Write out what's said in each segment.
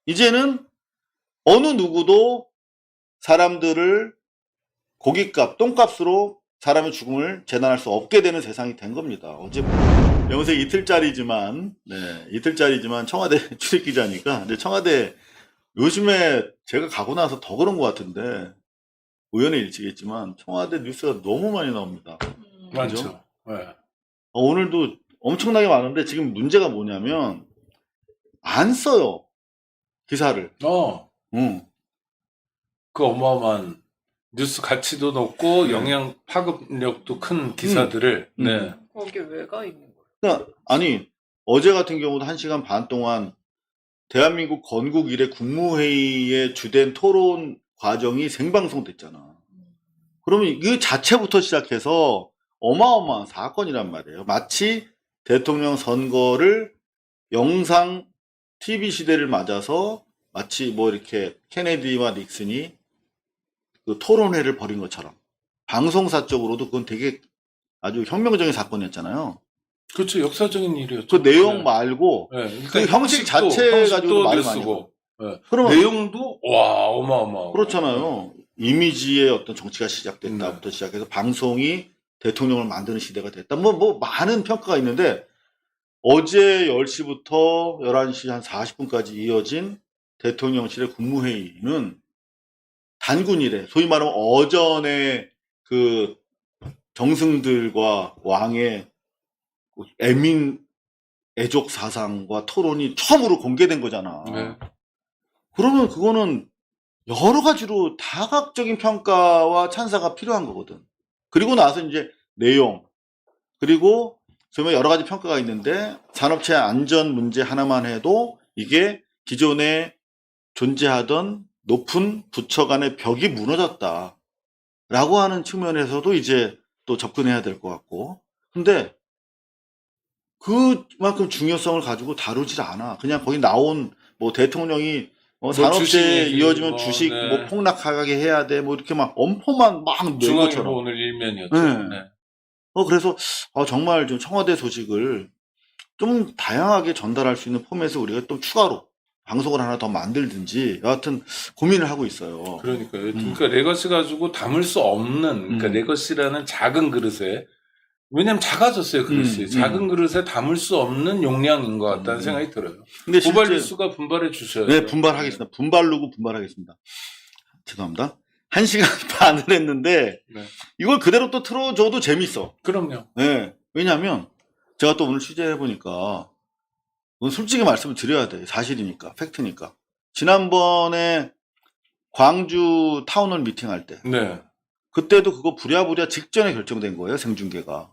이제는 어느 누구도 사람들을 고깃값, 똥값으로 사람의 죽음을 재단할 수 없게 되는 세상이 된 겁니다. 어제 영세 이틀짜리지만, 이틀짜리지만 청와대 출입기자니까. 근데 청와대 요즘에 제가 가고 나서 더 그런 것 같은데, 우연의 일치겠지만 청와대 뉴스가 너무 많이 나옵니다. 많죠. 네. 오늘도 엄청나게 많은데 지금 문제가 뭐냐면 안 써요. 기사를. 그 어마어마한 뉴스 가치도 높고 영향 파급력도 큰 기사들을 네. 거기 왜 가 있는 거야? 그러니까 아니 어제 같은 경우도 1시간 반 동안 대한민국 건국 이래 국무회의의 주된 토론 과정이 생방송됐잖아. 그러면 이 자체부터 시작해서 어마어마한 사건이란 말이에요. 마치 대통령 선거를 영상 TV 시대를 맞아서 마치 뭐 이렇게 케네디와 닉슨이 그 토론회를 벌인 것처럼 방송사적으로도 그건 되게 아주 혁명적인 사건이었잖아요. 그렇죠. 역사적인 일이었죠. 그 내용 말고 그 형식 자체 가지고도 말을 많이 하고. 그러면 내용도 와 어마어마하고. 그렇잖아요. 이미지의 어떤 정치가 시작됐다부터 시작해서 방송이 대통령을 만드는 시대가 됐다. 뭐 많은 평가가 있는데 어제 10시부터 11시 한 40분까지 이어진 대통령실의 국무회의는 단군 이래, 소위 말하면 어전의 그 정승들과 왕의 애민 애족 사상과 토론이 처음으로 공개된 거잖아. 네. 그러면 그거는 여러 가지로 다각적인 평가와 찬사가 필요한 거거든. 그리고 나서 이제 내용, 그리고 여러 가지 평가가 있는데 산업체 안전 문제 하나만 해도 이게 기존에 존재하던 높은 부처 간의 벽이 무너졌다 라고 하는 측면에서도 이제 또 접근해야 될 것 같고, 근데 그만큼 중요성을 가지고 다루질 않아. 그냥 거기 나온 뭐 대통령이 산업재해 이어지면 주식 뭐 폭락하게 해야 돼 뭐 이렇게 막 엄포만 막 낸 것처럼. 오늘 일면이었죠. 네. 그래서 정말 좀 청와대 소식을 좀 다양하게 전달할 수 있는 포맷을 우리가 또 추가로 방송을 하나 더 만들든지 여하튼 고민을 하고 있어요. 그러니까요. 그러니까 레거시 가지고 담을 수 없는 그러니까 레거시라는 작은 그릇에 왜냐면 작아졌어요 그릇이. 작은 그릇에 담을 수 없는 용량인 것 같다는 생각이 들어요. 근데 고발 뉴스가 분발해 주셔야 돼요. 네, 분발하겠습니다. 분발르고 분발하겠습니다. 죄송합니다. 1시간 반을 했는데 이걸 그대로 또 틀어줘도 재밌어. 그럼요. 네, 왜냐하면 제가 또 오늘 취재해보니까 솔직히 말씀을 드려야 돼. 사실이니까, 팩트니까. 지난번에 광주 타운홀 미팅할 때 그때도 그거 부랴부랴 직전에 결정된 거예요. 생중계가.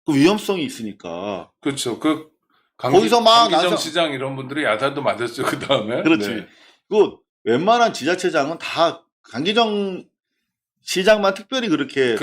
그 위험성이 있으니까. 그렇죠. 그 거기서 막 강기정 시장 이런 분들이 야단도 맞았죠. 그 다음에. 그렇지. 그 웬만한 지자체장은 다 강기정 시장만 특별히 그렇게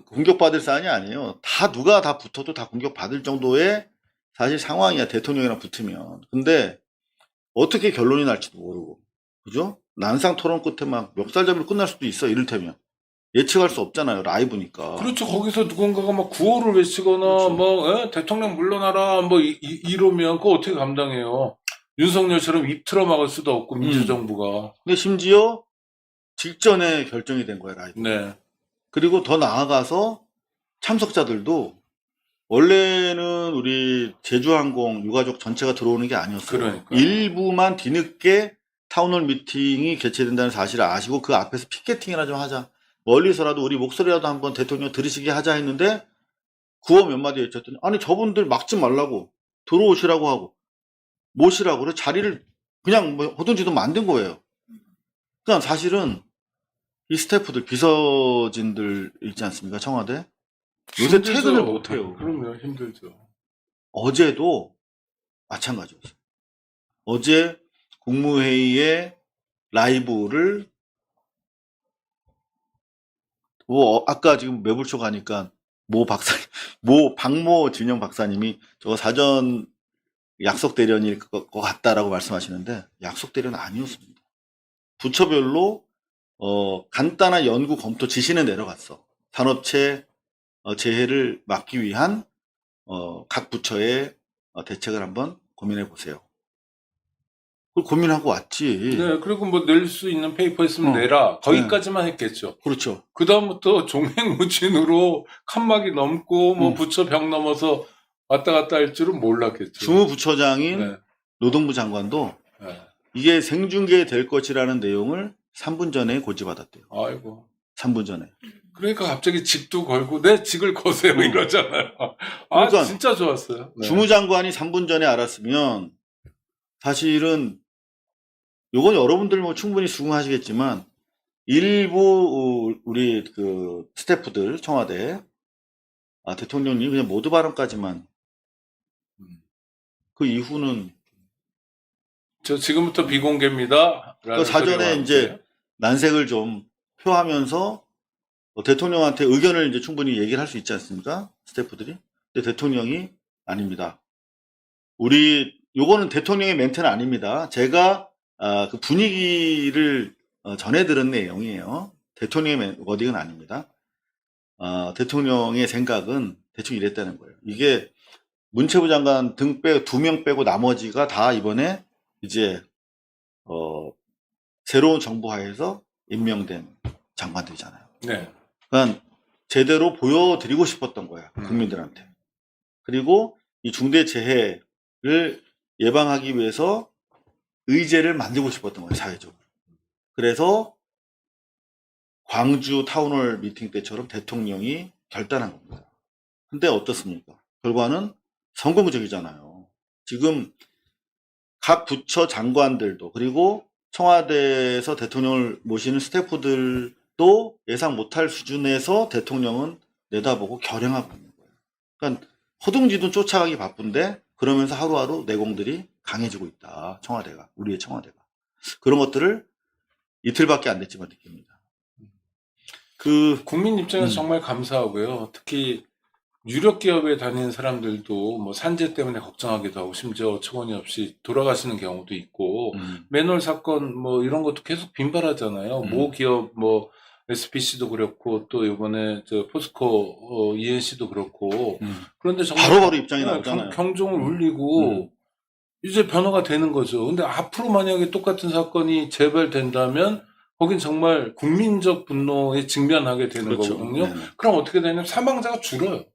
공격받을 사안이 아니에요. 다 누가 다 붙어도 다 공격받을 정도의 사실 상황이야. 대통령이랑 붙으면. 근데 어떻게 결론이 날지도 모르고, 그죠? 난상 토론 끝에 막 멱살잡이로 끝날 수도 있어. 이를테면 예측할 수 없잖아요. 라이브니까. 그렇죠. 거기서 누군가가 막 구호를 외치거나 뭐 대통령 물러나라 뭐 이러면 그거 어떻게 감당해요? 윤석열처럼 입 틀어막을 수도 없고 민주정부가. 근데 심지어 직전에 결정이 된 거야, 라이브. 그리고 더 나아가서 참석자들도 원래는 우리 제주항공 유가족 전체가 들어오는 게 아니었어요. 일부만 뒤늦게 타운홀 미팅이 개최된다는 사실을 아시고 그 앞에서 피켓팅이나 좀 하자. 멀리서라도 우리 목소리라도 한번 대통령 들으시게 하자 했는데 구호 몇 마디 외쳤더니 아니 저분들 막지 말라고 들어오시라고 하고 모시라고 그래 자리를 그냥 뭐 호든지도 만든 거예요. 그러니까 사실은 이 스태프들 비서진들 있지 않습니까? 청와대 요새 퇴근을 못해요. 그럼요. 힘들죠. 어제도 마찬가지였어요. 어제 국무회의의 라이브를 아까 지금 매불쇼 가니까 박모 진영 박사님이 저거 사전 약속 대련일 것 같다라고 말씀하시는데 약속 대련 아니었습니다. 부처별로 간단한 연구 검토 지시는 내려갔어. 산업체 재해를 막기 위한 각 부처의 대책을 한번 고민해 보세요. 그걸 고민하고 왔지. 네, 그리고 뭐 낼 수 있는 페이퍼 있으면 내라. 거기까지만 했겠죠. 그렇죠. 그다음부터 종횡무진으로 칸막이 넘고 뭐 부처 벽 넘어서 왔다 갔다 할 줄은 몰랐겠죠. 주무부처장인 노동부 장관도 이게 생중계 될 것이라는 내용을 3분 전에 고지받았대요. 아이고. 3분 전에. 그러니까 갑자기 직도 걸고 내 직을 거세요 이러잖아요. 그러니까 진짜 좋았어요. 주무장관이 3분 전에 알았으면 사실은 요건 여러분들 뭐 충분히 수긍하시겠지만 일부 우리 그 스태프들 청와대 대통령님 그냥 모두 발언까지만 그 이후는 저 지금부터 비공개입니다. 그 사전에 이제 난색을 좀 표하면서 대통령한테 의견을 이제 충분히 얘기를 할 수 있지 않습니까? 스태프들이. 근데 대통령이 아닙니다. 요거는 대통령의 멘트는 아닙니다. 제가 그 분위기를 전해 들은 내용이에요. 대통령의 워딩은 아닙니다. 대통령의 생각은 대충 이랬다는 거예요. 이게 문체부 장관 등 2명 빼고 나머지가 다 이번에 이제 새로운 정부 하에서 임명된 장관들이잖아요. 네. 그러니까 제대로 보여드리고 싶었던 거야 국민들한테. 그리고 이 중대재해를 예방하기 위해서 의제를 만들고 싶었던 거예요, 사회적으로. 그래서 광주 타운홀 미팅 때처럼 대통령이 결단한 겁니다. 근데 어떻습니까? 결과는 성공적이잖아요. 지금 각 부처 장관들도 그리고 청와대에서 대통령을 모시는 스태프들도 예상 못할 수준에서 대통령은 내다보고 결행하고 있는 거예요. 그러니까 허둥지둥 쫓아가기 바쁜데 그러면서 하루하루 내공들이 강해지고 있다. 청와대가. 우리의 청와대가. 그런 것들을 이틀밖에 안 됐지만 느낍니다. 국민 입장에서 정말 감사하고요. 특히 유력 기업에 다니는 사람들도 뭐 산재 때문에 걱정하기도 하고 심지어 어처구니없이 돌아가시는 경우도 있고 맨홀 사건 뭐 이런 것도 계속 빈발하잖아요. 모 기업 뭐 SPC도 그렇고 또 이번에 저 포스코 ENC도 그렇고 그런데 정말 바로바로 입장이 나오잖아요. 경종을 울리고 이제 변화가 되는 거죠. 근데 앞으로 만약에 똑같은 사건이 재발된다면 거긴 정말 국민적 분노에 직면하게 되는 그렇죠. 거거든요. 그럼 어떻게 되냐면 사망자가 줄어요.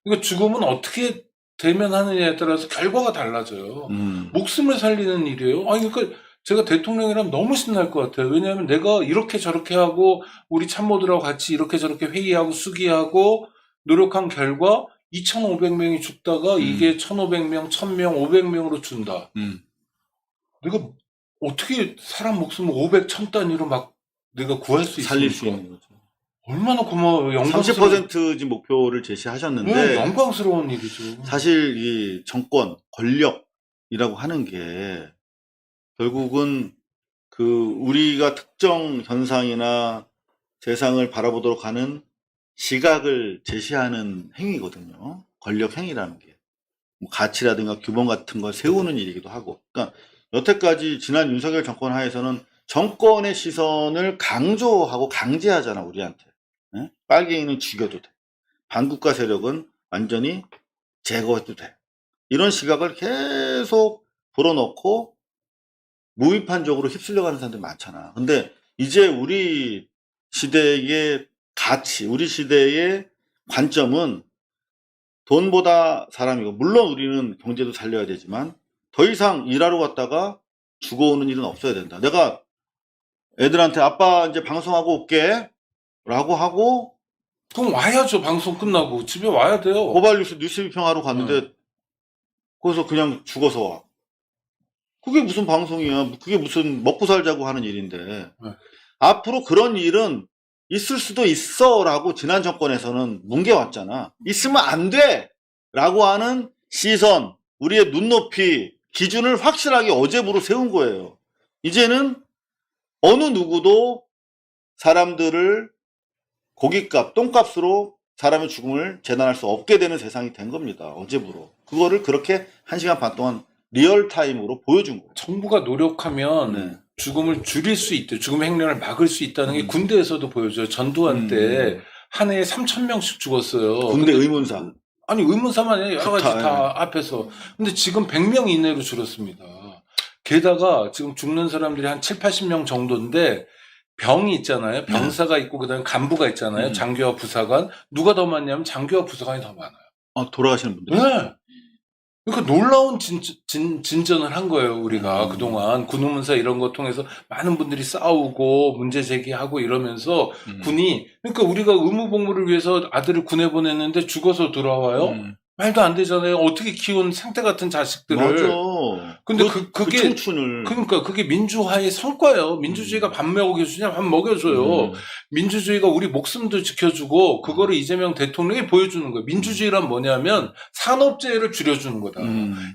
그러니까 죽음은 어떻게 대면하느냐에 따라서 결과가 달라져요. 목숨을 살리는 일이에요. 그러니까 제가 대통령이라면 너무 신날 것 같아요. 왜냐하면 내가 이렇게 저렇게 하고 우리 참모들하고 같이 이렇게 저렇게 회의하고 수기하고 노력한 결과 2,500명이 죽다가 이게 1,500명, 1,000명, 500명으로 준다. 내가 어떻게 사람 목숨을 500, 1000 단위로 막 내가 구할 수 있습니까? 살릴 수 있는 거죠. 얼마나 고마워요. 30% 목표를 제시하셨는데 영광스러운 일이죠. 사실 이 정권, 권력이라고 하는 게 결국은 우리가 특정 현상이나 세상을 바라보도록 하는 시각을 제시하는 행위거든요. 권력 행위라는 게. 뭐 가치라든가 규범 같은 걸 세우는 일이기도 하고. 그러니까 여태까지 지난 윤석열 정권 하에서는 정권의 시선을 강조하고 강제하잖아, 우리한테. 네? 빨갱이는 죽여도 돼. 반국가 세력은 완전히 제거해도 돼. 이런 시각을 계속 불어넣고 무비판적으로 휩쓸려가는 사람들이 많잖아. 근데 이제 우리 시대의 가치, 우리 시대의 관점은 돈보다 사람이고, 물론 우리는 경제도 살려야 되지만 더 이상 일하러 갔다가 죽어오는 일은 없어야 된다. 내가 애들한테 아빠 이제 방송하고 올게 라고 하고 그럼 와야죠. 방송 끝나고 집에 와야 돼요. 고발뉴스 뉴스 비평하러 갔는데 거기서 그냥 죽어서 와. 그게 무슨 방송이야. 그게 무슨 먹고 살자고 하는 일인데. 앞으로 그런 일은 있을 수도 있어 라고 지난 정권에서는 뭉개왔잖아. 있으면 안 돼 라고 하는 시선, 우리의 눈높이, 기준을 확실하게 어제부로 세운 거예요. 이제는 어느 누구도 사람들을 고깃값, 똥값으로 사람의 죽음을 재단할 수 없게 되는 세상이 된 겁니다. 어제부로. 그거를 그렇게 1시간 반 동안 리얼타임으로 보여준 거예요. 정부가 노력하면 죽음을 줄일 수 있대. 죽음의 행렬을 막을 수 있다는 게 군대에서도 보여줘요. 전두환 때 한 해에 3,000명씩 죽었어요. 군대 의문사. 아니 의문사만 아니라 여러 가지 다 앞에서. 근데 지금 100명 이내로 줄었습니다. 게다가 지금 죽는 사람들이 한 7, 80명 정도인데 병이 있잖아요. 병사가 있고 그다음에 간부가 있잖아요. 장교와 부사관. 누가 더 많냐면 장교와 부사관이 더 많아요. 아, 돌아가시는 분들? 네. 그러니까 놀라운 진전을 한 거예요, 우리가. 그동안 군우문사 이런 거 통해서 많은 분들이 싸우고 문제 제기하고 이러면서 군이, 그러니까 우리가 의무복무를 위해서 아들을 군에 보냈는데 죽어서 돌아와요? 말도 안 되잖아요. 어떻게 키운 생태 같은 자식들을. 맞아. 근데 그게 청춘을. 그러니까 그게 민주화의 성과예요. 민주주의가 밥 먹여주냐, 밥 먹여줘요. 민주주의가 우리 목숨도 지켜주고 그거를 이재명 대통령이 보여주는 거예요. 민주주의란 뭐냐면 산업재해를 줄여주는 거다.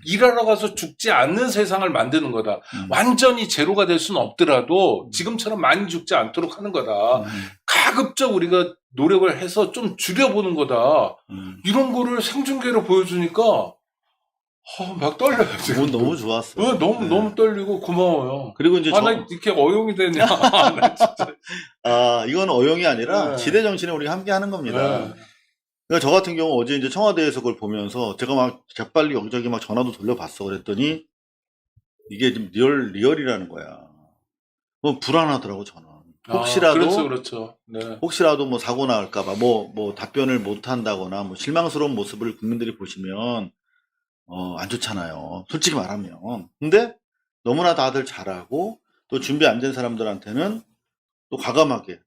일하러 가서 죽지 않는 세상을 만드는 거다. 완전히 제로가 될 수는 없더라도 지금처럼 많이 죽지 않도록 하는 거다. 가급적 우리가 노력을 해서 좀 줄여보는 거다. 이런 거를 생중계로 보여주니까 막 떨려요. 지금. 너무 좋았어. 네, 너무 떨리고 고마워요. 그리고 이제 나 이렇게 어용이 되냐. 나 진짜. 이건 어용이 아니라 네. 지대 정신에 우리가 함께 하는 겁니다. 네. 그러니까 저 같은 경우 어제 이제 청와대에서 그걸 보면서 제가 막 재빨리 여기저기 막 전화도 돌려봤어. 그랬더니 이게 좀 리얼이라는 거야. 뭐 불안하더라고 저는. 혹시라도 그렇죠. 네. 혹시라도 뭐 사고 나올까봐 뭐 답변을 못 한다거나 뭐 실망스러운 모습을 국민들이 보시면 안 좋잖아요. 솔직히 말하면. 근데 너무나 다들 잘하고 또 준비 안 된 사람들한테는 또 과감하게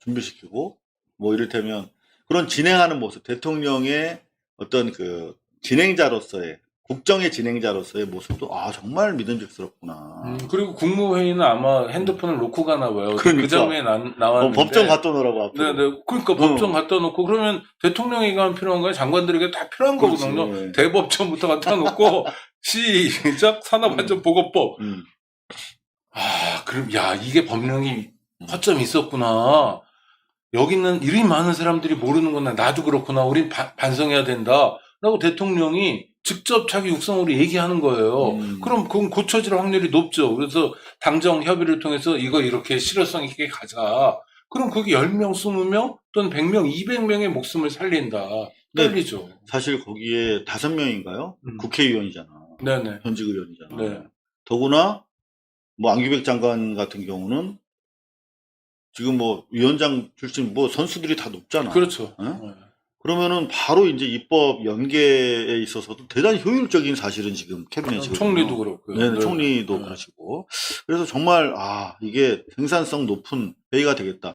준비시키고 뭐 이를테면 그런 진행하는 모습, 대통령의 어떤 그 진행자로서의 국정의 진행자로서의 모습도 정말 믿음직스럽구나. 그리고 국무회의는 아마 핸드폰을 놓고 가나 봐요. 그러니까. 그 장면에 나왔는데. 법정 갖다 놓으라고 앞으로. 네. 그러니까 법정 갖다 놓고 그러면 대통령에게만 필요한 거예요. 장관들에게 다 필요한 그렇지. 거거든요. 대법정부터 갖다 놓고 시작 산업안전보건법. 그럼 이게 법령이 허점이 있었구나. 여기는 이리 많은 사람들이 모르는구나. 나도 그렇구나. 우린 반성해야 된다. 라고 대통령이 직접 자기 육성으로 얘기하는 거예요. 그럼 그건 고쳐질 확률이 높죠. 그래서 당정 협의를 통해서 이거 이렇게 실효성 있게 가자. 그럼 그게 10명, 20명 또는 100명, 200명의 목숨을 살린다. 떨리죠. 사실 거기에 5명인가요? 국회의원이잖아. 네네. 현직 의원이잖아. 네. 더구나 뭐 안규백 장관 같은 경우는 지금 뭐 위원장 출신 뭐 선수들이 다 높잖아. 그렇죠. 네? 그러면은 바로 이제 입법 연계에 있어서도 대단히 효율적인 사실은 지금 캐비넷이거든요. 총리도 그렇고요. 네, 총리도 그러시고. 그래서 정말 이게 생산성 높은 회의가 되겠다.